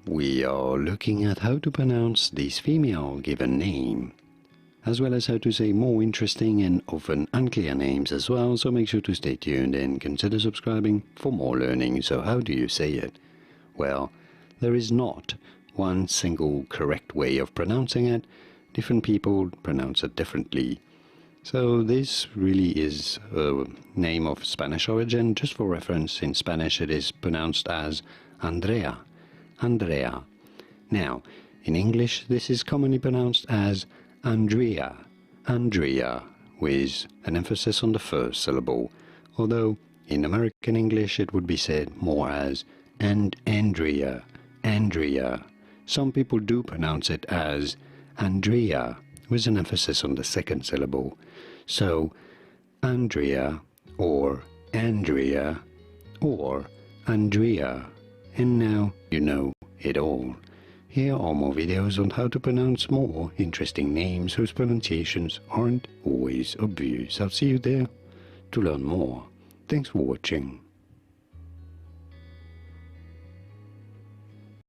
we are looking at how to pronounce this female given name, as well as how to say more interesting and often unclear names as well, so make sure to stay tuned and consider subscribing for more learning. So how do you say it? Well, there is not one single correct way of pronouncing it. Different people pronounce it differently. So this really is a name of Spanish origin. Just for reference, in Spanish it is pronounced as Andrea. Andrea. Now, in English this is commonly pronounced as Andrea. Andrea, with an emphasis on the first syllable, although in American English it would be said more as Andrea. Andrea. Some people do pronounce it as Andrea, with an emphasis on the second syllable. So, Andrea, or Andrea, or Andrea. And now you know it all. Here are more videos on how to pronounce more interesting names whose pronunciations aren't always obvious. I'll see you there to learn more. Thanks for watching.